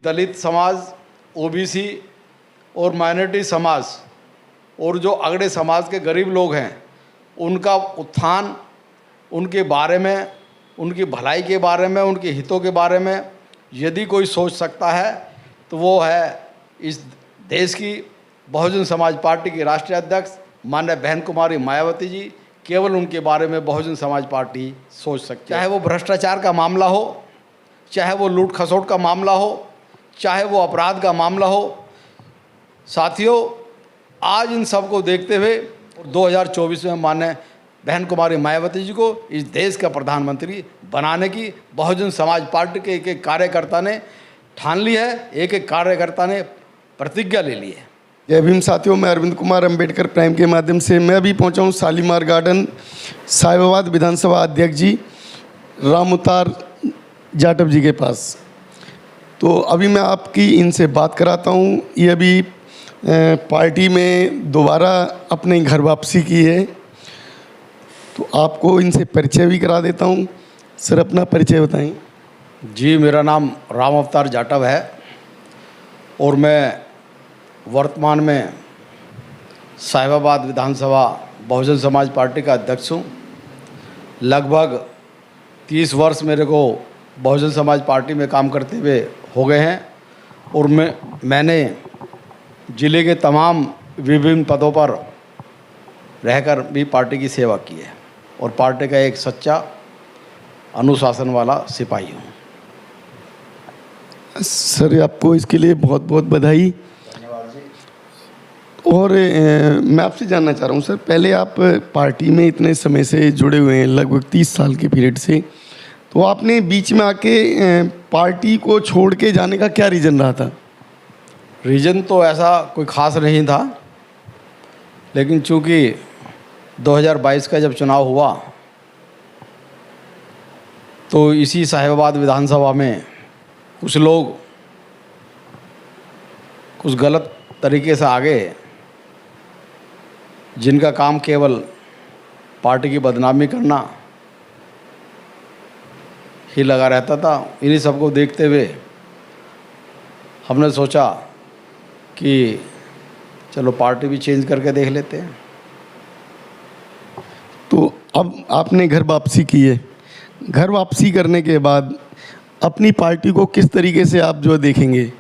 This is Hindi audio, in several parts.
दलित समाज, ओबीसी और माइनॉरिटी समाज और जो अगड़े समाज के गरीब लोग हैं उनका उत्थान, उनके बारे में, उनकी भलाई के बारे में, उनके हितों के बारे में यदि कोई सोच सकता है तो वो है इस देश की बहुजन समाज पार्टी की राष्ट्रीय अध्यक्ष माननीय बहन कुमारी मायावती जी। केवल उनके बारे में बहुजन समाज पार्टी सोच सकती है। चाहे वो भ्रष्टाचार का मामला हो, चाहे वो लूट खसोट का मामला हो, चाहे वो अपराध का मामला हो। साथियों, आज इन सब को देखते हुए 2024 में माननीय बहन कुमारी मायावती जी को इस देश का प्रधानमंत्री बनाने की बहुजन समाज पार्टी के एक एक कार्यकर्ता ने ठान ली है, एक एक कार्यकर्ता ने प्रतिज्ञा ले ली है। जय भीम साथियों, मैं अरविंद कुमार अंबेडकर प्राइम के माध्यम से मैं अभी पहुंचा हूं शालीमार गार्डन, साहिबाबाद विधानसभा अध्यक्ष जी राम अवतार जाटव जी के पास। तो अभी मैं आपकी इनसे बात कराता हूं। ये अभी पार्टी में दोबारा अपने घर वापसी की है, तो आपको इनसे परिचय भी करा देता हूं। सर, अपना परिचय बताएं। जी, मेरा नाम राम अवतार जाटव है और मैं वर्तमान में साहिबाबाद विधानसभा बहुजन समाज पार्टी का अध्यक्ष हूँ। लगभग 30 वर्ष मेरे को बहुजन समाज पार्टी में काम करते हुए हो गए हैं और मैंने ज़िले के तमाम विभिन्न पदों पर रहकर भी पार्टी की सेवा की है और पार्टी का एक सच्चा अनुशासन वाला सिपाही हूँ। सर, आपको इसके लिए बहुत बहुत बधाई। और मैं आपसे जानना चाह रहा हूँ सर, पहले आप पार्टी में इतने समय से जुड़े हुए हैं, लगभग 30 साल के पीरियड से, तो आपने बीच में आके पार्टी को छोड़ के जाने का क्या रीज़न रहा था? रीज़न तो ऐसा कोई ख़ास नहीं था, लेकिन चूँकि 2022 का जब चुनाव हुआ तो इसी साहिबाबाद विधानसभा में कुछ लोग कुछ गलत तरीके से आ गए, जिनका काम केवल पार्टी की बदनामी करना ही लगा रहता था। इन्हीं सबको देखते हुए हमने सोचा कि चलो पार्टी भी चेंज करके देख लेते हैं। तो अब आपने घर वापसी की है, घर वापसी करने के बाद अपनी पार्टी को किस तरीके से आप जो देखेंगे?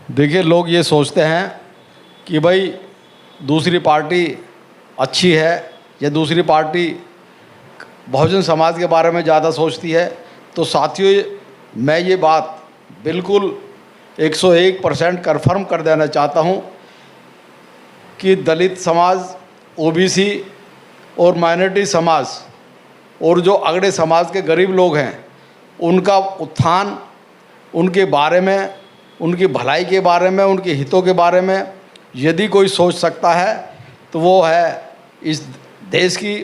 देखिए, लोग ये सोचते हैं कि भाई दूसरी पार्टी अच्छी है या दूसरी पार्टी बहुजन समाज के बारे में ज़्यादा सोचती है। तो साथियों, मैं ये बात बिल्कुल 101% कन्फर्म कर देना चाहता हूँ कि दलित समाज, ओबीसी और माइनॉरिटी समाज और जो अगड़े समाज के गरीब लोग हैं उनका उत्थान, उनके बारे में, उनकी भलाई के बारे में, उनके हितों के बारे में यदि कोई सोच सकता है तो वो है इस देश की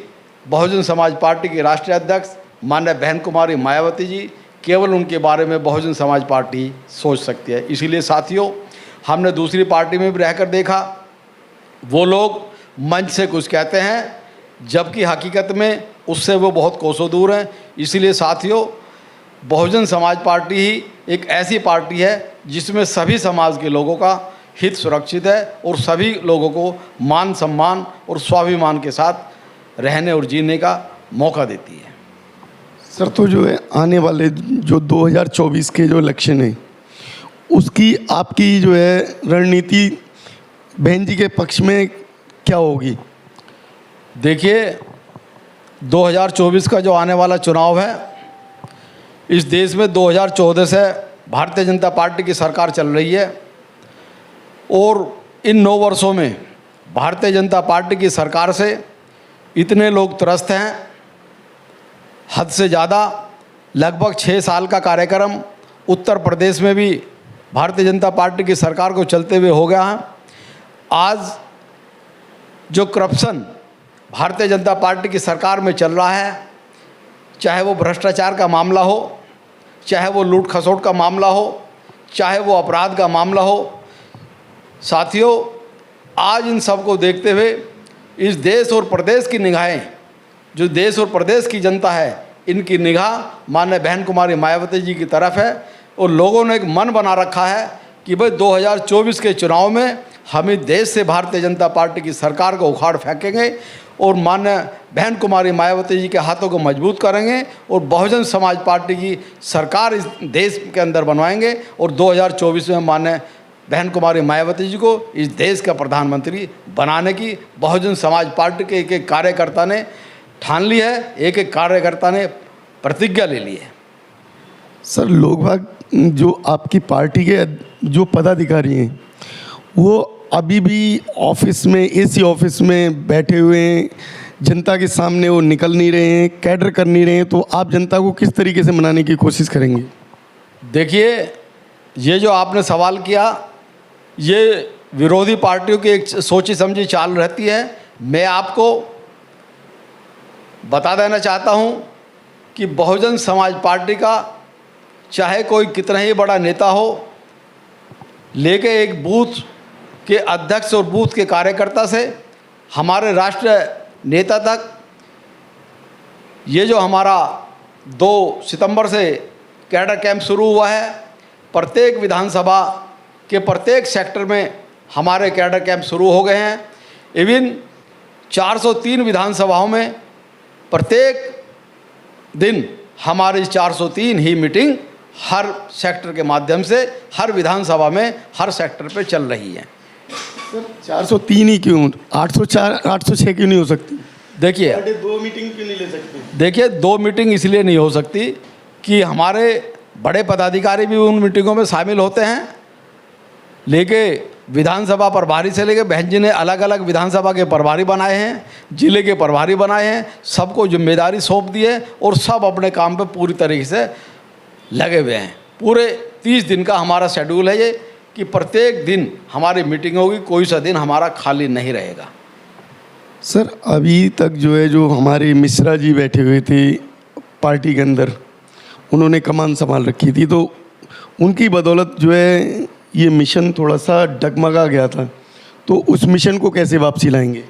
बहुजन समाज पार्टी की राष्ट्रीय अध्यक्ष माननीय बहन कुमारी मायावती जी। केवल उनके बारे में बहुजन समाज पार्टी सोच सकती है। इसीलिए साथियों, हमने दूसरी पार्टी में भी रहकर देखा, वो लोग मंच से कुछ कहते हैं जबकि हकीकत में उससे वो बहुत कोसों दूर हैं। इसीलिए साथियों, बहुजन समाज पार्टी ही एक ऐसी पार्टी है जिसमें सभी समाज के लोगों का हित सुरक्षित है और सभी लोगों को मान सम्मान और स्वाभिमान के साथ रहने और जीने का मौका देती है। सर, तो जो है आने वाले जो 2024 के जो इलेक्शन है उसकी आपकी जो है रणनीति बहन जी के पक्ष में क्या होगी? देखिए, 2024 का जो आने वाला चुनाव है, इस देश में 2014 से भारतीय जनता पार्टी की सरकार चल रही है और इन 9 वर्षों में भारतीय जनता पार्टी की सरकार से इतने लोग त्रस्त हैं, हद से ज़्यादा। लगभग 6 साल का कार्यक्रम उत्तर प्रदेश में भी भारतीय जनता पार्टी की सरकार को चलते हुए हो गया है। आज जो करप्शन भारतीय जनता पार्टी की सरकार में चल रहा है, चाहे वो भ्रष्टाचार का मामला हो, चाहे वो लूट खसोट का मामला हो, चाहे वो अपराध का मामला हो। साथियों, आज इन सब को देखते हुए इस देश और प्रदेश की निगाहें, जो देश और प्रदेश की जनता है, इनकी निगाह माननीय बहन कुमारी मायावती जी की तरफ है और लोगों ने एक मन बना रखा है कि भाई 2024 के चुनाव में हम इस देश से भारतीय जनता पार्टी की सरकार को उखाड़ फेंकेंगे और माननीय बहन कुमारी मायावती जी के हाथों को मजबूत करेंगे और बहुजन समाज पार्टी की सरकार इस देश के अंदर बनवाएंगे और 2024 में माननीय बहन कुमारी मायावती जी को इस देश का प्रधानमंत्री बनाने की बहुजन समाज पार्टी के एक एक कार्यकर्ता ने ठान ली है, एक एक कार्यकर्ता ने प्रतिज्ञा ले ली है। सर, लोग बाग जो आपकी पार्टी के जो पदाधिकारी हैं वो अभी भी ऑफिस में, एसी ऑफिस में बैठे हुए हैं, जनता के सामने वो निकल नहीं रहे हैं, कैडर कर नहीं रहे हैं, तो आप जनता को किस तरीके से मनाने की कोशिश करेंगे? देखिए, ये जो आपने सवाल किया, ये विरोधी पार्टियों की एक सोची समझी चाल रहती है। मैं आपको बता देना चाहता हूँ कि बहुजन समाज पार्टी का चाहे कोई कितना ही बड़ा नेता हो, लेके एक बूथ के अध्यक्ष और बूथ के कार्यकर्ता से हमारे राष्ट्रीय नेता तक, ये जो हमारा 2 सितंबर से कैडर कैंप शुरू हुआ है, प्रत्येक विधानसभा के प्रत्येक सेक्टर में हमारे कैडर कैंप शुरू हो गए हैं। इवन 403 विधानसभाओं में प्रत्येक दिन हमारी 403 ही मीटिंग हर सेक्टर के माध्यम से हर विधानसभा में हर सेक्टर पे चल रही है। सर, 403 ही क्यों, 804, 806 क्यों नहीं हो सकती? देखिए, 2 मीटिंग क्यों नहीं ले सकते? देखिए 2 मीटिंग इसलिए नहीं हो सकती कि हमारे बड़े पदाधिकारी भी उन मीटिंगों में शामिल होते हैं, लेके विधानसभा प्रभारी से लेके बहन जी ने अलग अलग विधानसभा के प्रभारी बनाए हैं, जिले के प्रभारी बनाए हैं, सबको जिम्मेदारी सौंप दी है और सब अपने काम पे पूरी तरीके से लगे हुए हैं। पूरे 30 दिन का हमारा शेड्यूल है ये कि प्रत्येक दिन हमारी मीटिंग होगी, कोई सा दिन हमारा खाली नहीं रहेगा। सर, अभी तक जो है, जो हमारे मिश्रा जी बैठे हुए थे पार्टी के अंदर, उन्होंने कमान संभाल रखी थी, तो उनकी बदौलत जो है ये मिशन थोड़ा सा डगमगा गया था, तो उस मिशन को कैसे वापसी लाएंगे?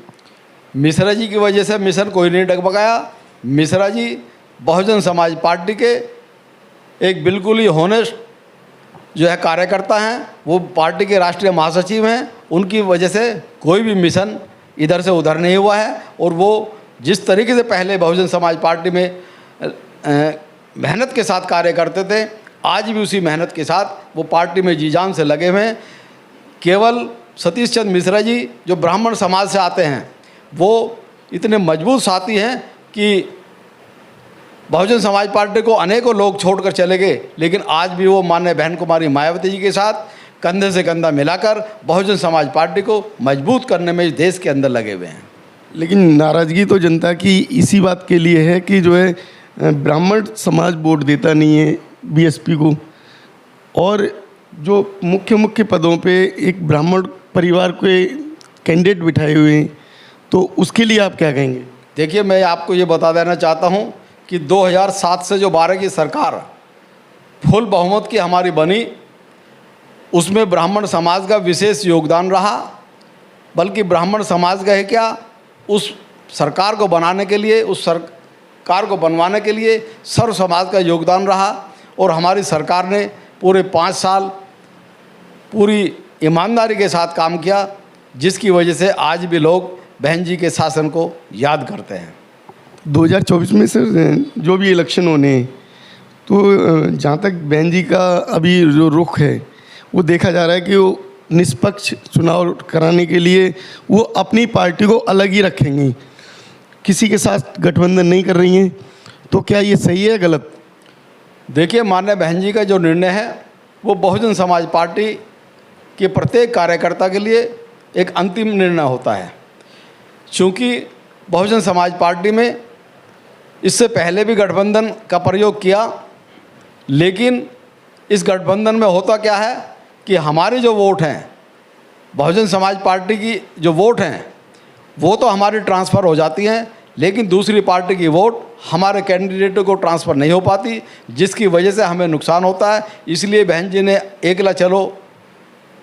मिश्रा जी की वजह से मिशन कोई नहीं डगमगाया। मिश्रा जी बहुजन समाज पार्टी के एक बिल्कुल ही होनेस्ट जो है कार्यकर्ता हैं, वो पार्टी के राष्ट्रीय महासचिव हैं। उनकी वजह से कोई भी मिशन इधर से उधर नहीं हुआ है और वो जिस तरीके से पहले बहुजन समाज पार्टी में मेहनत के साथ कार्य करते थे, आज भी उसी मेहनत के साथ वो पार्टी में जी जान से लगे हुए हैं। केवल सतीश चंद्र मिश्रा जी जो ब्राह्मण समाज से आते हैं, वो इतने मजबूत साथी हैं कि बहुजन समाज पार्टी को अनेकों लोग छोड़कर चले गए, लेकिन आज भी वो माननीय बहन कुमारी मायावती जी के साथ कंधे से कंधा मिलाकर बहुजन समाज पार्टी को मजबूत करने में इस देश के अंदर लगे हुए हैं। लेकिन नाराज़गी तो जनता की इसी बात के लिए है कि जो है ब्राह्मण समाज वोट देता नहीं है बीएसपी को, और जो मुख्य पदों पे एक ब्राह्मण परिवार के कैंडिडेट बिठाए हुए हैं, तो उसके लिए आप क्या कहेंगे? देखिए, मैं आपको ये बता देना चाहता हूँ कि 2007 से जो 12 की सरकार फुल बहुमत की हमारी बनी, उसमें ब्राह्मण समाज का विशेष योगदान रहा। बल्कि ब्राह्मण समाज का है क्या, उस सरकार को बनाने के लिए, उस सरकार को बनवाने के लिए सर्व समाज का योगदान रहा और हमारी सरकार ने पूरे 5 साल पूरी ईमानदारी के साथ काम किया, जिसकी वजह से आज भी लोग बहन जी के शासन को याद करते हैं। 2024 में सर जो भी इलेक्शन होने हैं, तो जहाँ तक बहन जी का अभी जो रुख है वो देखा जा रहा है कि वो निष्पक्ष चुनाव कराने के लिए वो अपनी पार्टी को अलग ही रखेंगी, किसी के साथ गठबंधन नहीं कर रही हैं, तो क्या ये सही है गलत? देखिए, माननीय बहन जी का जो निर्णय है वो बहुजन समाज पार्टी के प्रत्येक कार्यकर्ता के लिए एक अंतिम निर्णय होता है। चूँकि बहुजन समाज पार्टी में इससे पहले भी गठबंधन का प्रयोग किया, लेकिन इस गठबंधन में होता क्या है कि हमारी जो वोट हैं, बहुजन समाज पार्टी की जो वोट हैं, वो तो हमारी ट्रांसफ़र हो जाती हैं, लेकिन दूसरी पार्टी की वोट हमारे कैंडिडेटों को ट्रांसफ़र नहीं हो पाती, जिसकी वजह से हमें नुकसान होता है। इसलिए बहन जी ने एकला चलो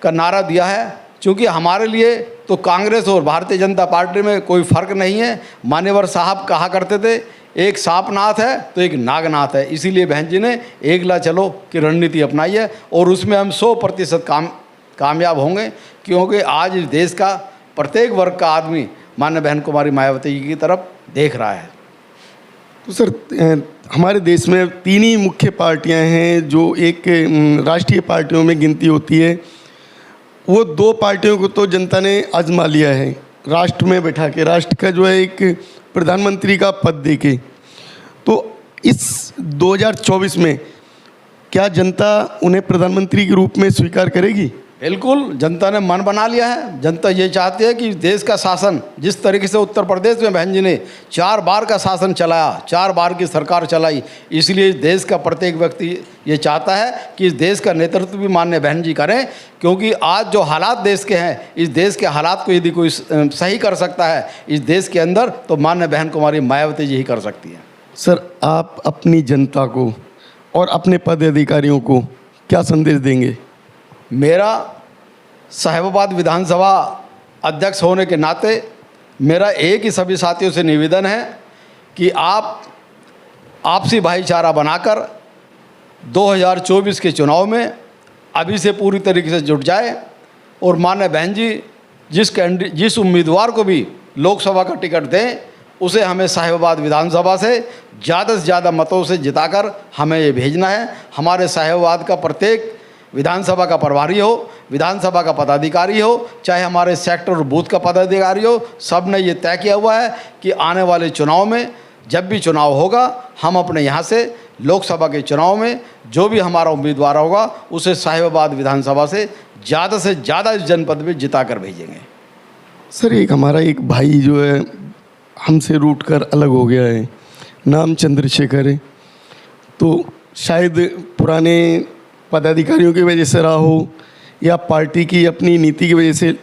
का नारा दिया है क्योंकि हमारे लिए तो कांग्रेस और भारतीय जनता पार्टी में कोई फ़र्क नहीं है। मान्यवर साहब कहा करते थे, एक सांपनाथ है तो एक नागनाथ है। इसीलिए बहन जी ने एकला चलो की रणनीति अपनाई है और उसमें हम 100% कामयाब होंगे, क्योंकि आज इस देश का प्रत्येक वर्ग का आदमी माननीय बहन कुमारी मायावती जी की तरफ देख रहा है। तो सर, हमारे देश में 3 ही मुख्य पार्टियां हैं जो एक राष्ट्रीय पार्टियों में गिनती होती है। वो 2 पार्टियों को तो जनता ने आजमा लिया है राष्ट्र में बैठा के, राष्ट्र का जो है एक प्रधानमंत्री का पद दे के। तो इस 2024 में क्या जनता उन्हें प्रधानमंत्री के रूप में स्वीकार करेगी? बिल्कुल, जनता ने मन बना लिया है। जनता ये चाहती है कि देश का शासन जिस तरीके से उत्तर प्रदेश में बहन जी ने 4 बार का शासन चलाया, 4 बार की सरकार चलाई, इसलिए देश का प्रत्येक व्यक्ति ये चाहता है कि इस देश का नेतृत्व भी माननीय बहन जी करें। क्योंकि आज जो हालात देश के हैं, इस देश के हालात को यदि कोई सही कर सकता है इस देश के अंदर, तो माननीय बहन कुमारी मायावती जी ही कर सकती हैं। सर, आप अपनी जनता को और अपने पदाधिकारियों को क्या संदेश देंगे? मेरा साहिबाबाद विधानसभा अध्यक्ष होने के नाते मेरा एक ही सभी साथियों से निवेदन है कि आप आपसी भाईचारा बनाकर 2024 के चुनाव में अभी से पूरी तरीके से जुट जाए और माननीय बहन जी जिस उम्मीदवार को भी लोकसभा का टिकट दें, उसे हमें साहिबाबाद विधानसभा से ज़्यादा मतों से जिताकर हमें ये भेजना है। हमारे साहिबाबाद का प्रत्येक विधानसभा का प्रभारी हो, विधानसभा का पदाधिकारी हो, चाहे हमारे सेक्टर और बूथ का पदाधिकारी हो, सब ने ये तय किया हुआ है कि आने वाले चुनाव में जब भी चुनाव होगा, हम अपने यहाँ से लोकसभा के चुनाव में जो भी हमारा उम्मीदवार होगा उसे साहिबाबाद विधानसभा से ज़्यादा इस जनपद में जिता कर भेजेंगे। सर, एक हमारा एक भाई जो है हमसे रूठ कर अलग हो गया है, नाम चंद्रशेखर है। तो शायद पुराने पदाधिकारियों की वजह से रहा हो या पार्टी की अपनी नीति की वजह से,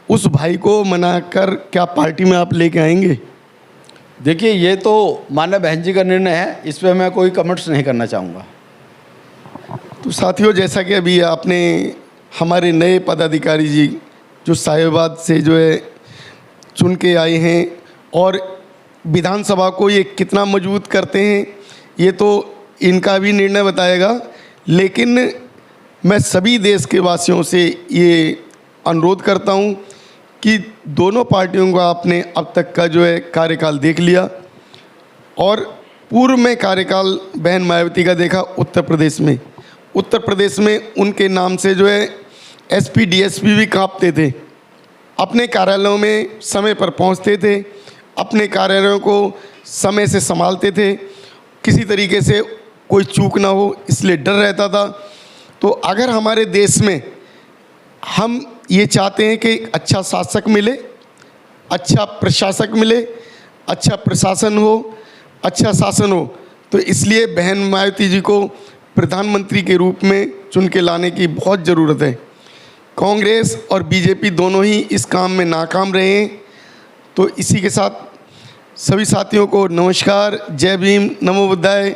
उस भाई को मनाकर क्या पार्टी में आप लेके आएंगे? देखिए, ये तो माननीय बहन जी का निर्णय है, इस पर मैं कोई कमेंट्स नहीं करना चाहूँगा। तो साथियों, जैसा कि अभी आपने हमारे नए पदाधिकारी जी जो साहिबाबाद से जो है चुन के आए हैं और विधानसभा को ये कितना मजबूत करते हैं, ये तो इनका भी निर्णय बताएगा। लेकिन मैं सभी देश के वासियों से ये अनुरोध करता हूँ कि दोनों पार्टियों का आपने अब तक का जो है कार्यकाल देख लिया और पूर्व में कार्यकाल बहन मायावती का देखा उत्तर प्रदेश में उनके नाम से जो है एसपी डीएसपी भी कांपते थे, अपने कार्यालयों में समय पर पहुंचते थे, अपने कार्यालयों को समय से संभालते थे, किसी तरीके से कोई चूक ना हो इसलिए डर रहता था। तो अगर हमारे देश में हम ये चाहते हैं कि एक अच्छा शासक मिले, अच्छा प्रशासक मिले, अच्छा प्रशासन हो, अच्छा शासन हो, तो इसलिए बहन मायावती जी को प्रधानमंत्री के रूप में चुन के लाने की बहुत ज़रूरत है। कांग्रेस और बीजेपी दोनों ही इस काम में नाकाम रहे हैं। तो इसी के साथ सभी साथियों को नमस्कार, जय भीम, नमो बुद्धाय।